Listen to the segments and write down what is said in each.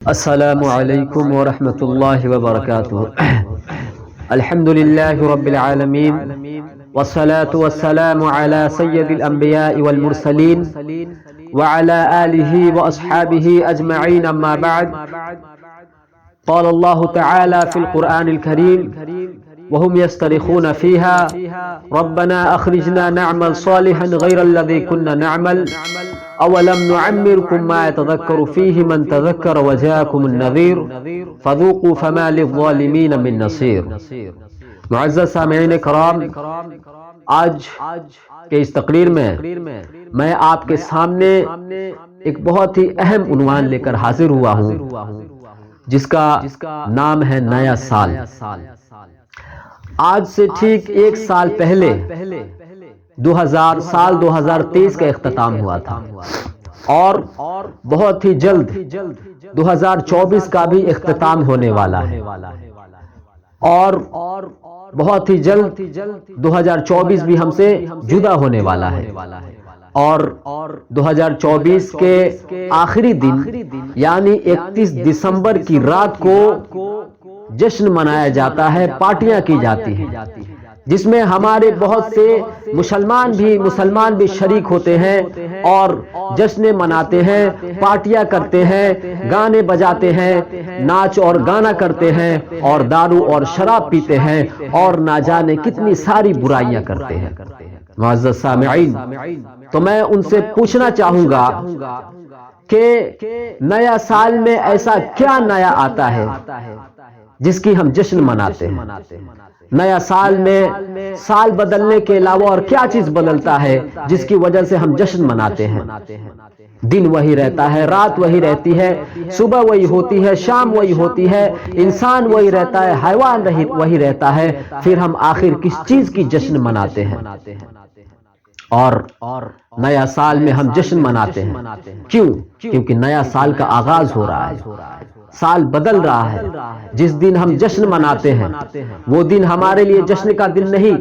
السلام علیکم ورحمۃ اللہ وبرکاتہ۔ الحمد للہ رب العالمین والصلاة والسلام علی سید الانبیاء والمرسلین وعلی آلہ واصحابہ اجمعین، اما بعد، قال اللہ تعالی فی القرآن الکریم وهم يسترخون فيها ربنا اخرجنا نعمل صالحا غير الذي كنا نعمل اولم نعمركم ما يتذكر فيه من تذكر وجاءكم النذير فذوقوا فما للظالمين من نصير۔ معزز سامعین کرام، آج کے اس تقریر میں میں آپ کے سامنے ایک بہت ہی اہم عنوان لے کر حاضر ہوا ہوں، جس کا نام ہے نیا سال۔ آج سے ٹھیک ایک سال پہلے 2023 کا اختتام ہوا تھا، اور بہت ہی جلد 2024 کا بھی اختتام ہونے والا ہے، اور بہت ہی جلد 2024 بھی ہم سے جدا ہونے والا ہے، اور 2024 کے آخری دن یعنی 31 دسمبر کی رات کو جشن منایا جاتا ہے، پارٹیاں کی جاتی ہیں، جس میں ہمارے بہت سے مسلمان بھی شریک ہوتے ہیں اور جشن مناتے ہیں، پارٹیاں کرتے ہیں، گانے بجاتے ہیں، ناچ اور گانا کرتے ہیں، اور دارو اور شراب پیتے ہیں، اور نہ جانے کتنی ساری برائیاں کرتے ہیں۔ معزز سامعین، تو میں ان سے پوچھنا چاہوں گا کہ نیا سال میں ایسا کیا نیا آتا ہے جس کی ہم جشن مناتے ہیں؟ نیا سال میں سال بدلنے کے علاوہ اور کیا چیز بدلتا ہے جس کی وجہ سے ہم جشن مناتے ہیں؟ دن وہی رہتا ہے، رات وہی رہتی ہے، صبح وہی ہوتی ہے، شام وہی ہوتی ہے، انسان وہی رہتا ہے، حیوان وہی رہتا ہے، پھر ہم آخر کس چیز کی جشن مناتے ہیں؟ اور نیا سال میں ہم جشن مناتے ہیں کیوں؟ کیونکہ نیا سال کا آغاز ہو رہا ہے، سال بدل رہا ہے۔ جس دن ہم جشن مناتے ہیں وہ دن ہمارے لیے جشن کا دن نہیں،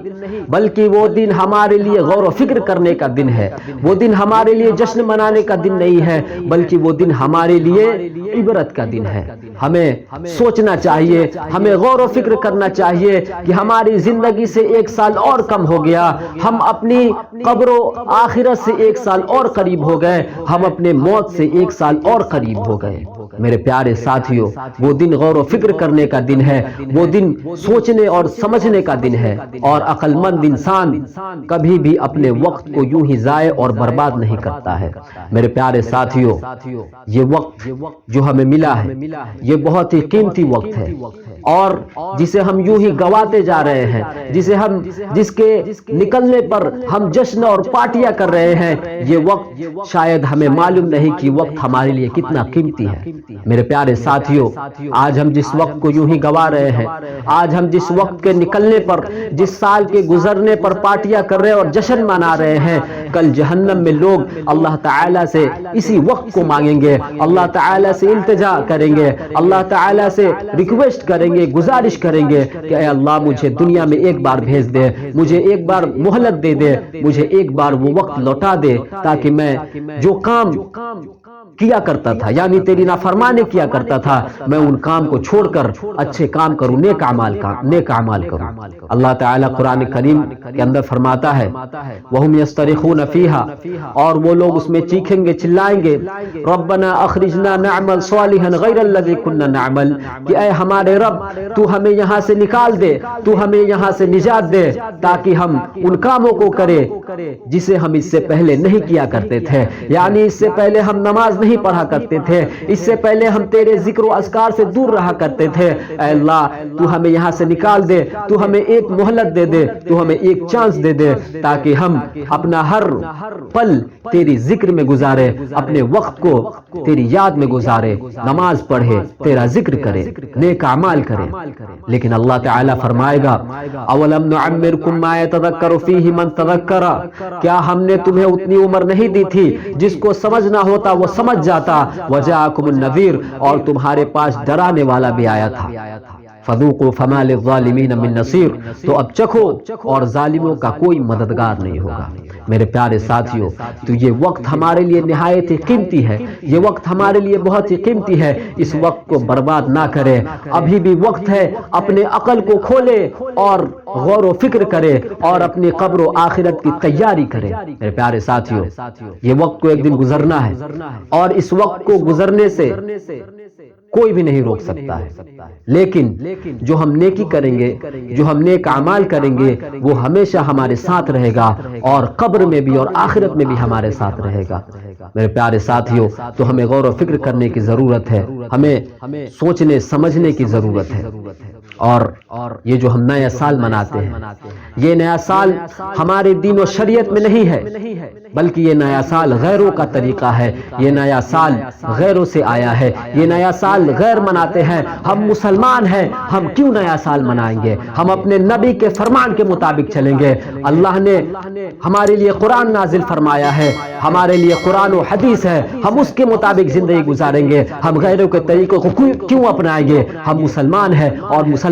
بلکہ وہ دن ہمارے لیے غور و فکر کرنے کا دن ہے۔ وہ دن ہمارے لیے جشن منانے کا دن نہیں ہے، بلکہ وہ دن ہمارے لیے عبرت کا دن ہے۔ ہمیں سوچنا چاہیے، ہمیں غور و فکر کرنا چاہیے کہ ہماری زندگی سے ایک سال اور کم ہو گیا، ہم اپنی قبر و آخرت سے ایک سال اور قریب ہو گئے، ہم اپنے موت سے ایک سال اور قریب ہو گئے۔ میرے پیارے ساتھیوں، وہ دن غور و فکر کرنے کا دن ہے، وہ دن سوچنے اور سمجھنے کا دن ہے، اور عقل مند انسان کبھی بھی اپنے وقت کو یوں ہی ضائع اور برباد نہیں کرتا ہے۔ میرے پیارے ساتھیوں، یہ وقت جو ہمیں ملا ہے یہ بہت ہی قیمتی وقت ہے، اور جسے ہم یوں ہی گواتے جا رہے ہیں، جس کے نکلنے پر ہم جشن اور پارٹیاں کر رہے ہیں، یہ وقت شاید ہمیں معلوم نہیں کہ وقت ہمارے لیے کتنا قیمتی ہے۔ میرے پیارے ساتھیوں، آج ہم جس وقت کو یوں ہی گوا رہے ہیں، آج ہم جس وقت کے نکلنے پر، جس سال کے گزرنے پر پارٹیاں کر رہے ہیں اور جشن منا رہے ہیں، کل جہنم میں لوگ اللہ تعالیٰ سے اسی وقت کو مانگیں گے، اللہ تعالیٰ سے التجا کریں گے، اللہ تعالیٰ سے ریکویسٹ کریں گے، گزارش کریں گے کہ اے اللہ مجھے دنیا میں ایک بار بھیج دے، مجھے ایک بار مہلت دے دے، مجھے ایک بار وہ وقت لوٹا دے، تاکہ میں جو کام کیا کرتا تھا یعنی تیری نافرمانی کیا کرتا تھا، میں ان کام کو چھوڑ کر اچھے کام کروں، نیک اعمال کروں۔ اللہ تعالیٰ قرآن کریم کے اندر فرماتا ہے وَهُمْ يَسْتَرِخُونَ فِيهَا، اور وہ لوگ اس میں چیخیں گے، چلائیں گے، رَبَّنَا أَخْرِجْنَا نَعْمَلْ صَالِحًا غَيْرَ الَّذِي كُنَّا نَعْمَلْ، کہ اے ہمارے رب تو ہمیں یہاں سے نکال دے، تو ہمیں یہاں سے نجات دے، تاکہ ہم ان کاموں کو کریں جسے ہم اس سے پہلے نہیں کیا کرتے تھے، یعنی اس سے پہلے ہم نماز نہیں پڑھا کرتے تھے، اس سے پہلے ہم تیرے ذکر و اذکار سے دور رہا کرتے تھے۔ اے اللہ تو ہمیں یہاں سے نکال دے، تو ہمیں ایک مہلت دے دے، تو ہمیں ایک چانس دے دے، تاکہ ہم اپنا ہر پل تیری ذکر میں گزارے، اپنے وقت کو تیری یاد میں گزارے، نماز پڑھے، تیرا ذکر کرے، نیک اعمال کرے۔ لیکن اللہ تعالیٰ فرمائے گا اولم نعمرکم ما یتذکر فیہ من تذکر، کیا ہم نے تمہیں اتنی عمر نہیں دی تھی جس کو سمجھنا ہوتا وہ سمجھ جاتا، وجاءکم النذیر، اور تمہارے پاس ڈرانے والا بھی آیا تھا۔ فذوقوا فما للظالمین من نصیر، تو اب چکھو اور ظالموں کا کوئی مددگار نہیں ہوگا۔ میرے پیارے ساتھیوں، تو یہ وقت ہمارے لیے نہایت ہی قیمتی ہے، یہ وقت ہمارے لیے بہت ہی قیمتی ہے، اس وقت کو برباد نہ کرے، ابھی بھی وقت ہے، اپنے عقل کو کھولے اور غور و فکر کرے اور اپنی قبر و آخرت کی تیاری کرے۔ میرے پیارے ساتھیوں، یہ وقت کو ایک دن گزرنا ہے اور اس وقت کو گزرنے سے کوئی بھی نہیں روک سکتا ہے، لیکن جو ہم نیکی کریں گے، جو ہم نیک اعمال کریں گے، وہ ہمیشہ ہمارے ساتھ رہے گا اور قبر میں بھی اور آخرت میں بھی ہمارے ساتھ رہے گا۔ میرے پیارے ساتھیوں، تو ہمیں غور و فکر کرنے کی ضرورت ہے، ہمیں سوچنے سمجھنے کی ضرورت ہے، اور یہ جو ہم نیا سال مناتے ہیں، یہ نیا سال ہمارے دین و شریعت میں نہیں ہے، بلکہ یہ نیا سال غیروں کا طریقہ ہے، یہ نیا سال غیروں سے آیا ہے، یہ نیا سال غیر مناتے ہیں۔ ہم مسلمان ہیں، ہم کیوں نیا سال منائیں گے؟ ہم اپنے نبی کے فرمان کے مطابق چلیں گے۔ اللہ نے ہمارے لیے قرآن نازل فرمایا ہے، ہمارے لیے قرآن و حدیث ہے، ہم اس کے مطابق زندگی گزاریں گے۔ ہم غیروں کے طریقوں کو کیوں اپنائیں گے؟ ہم مسلمان ہیں اور مسلمان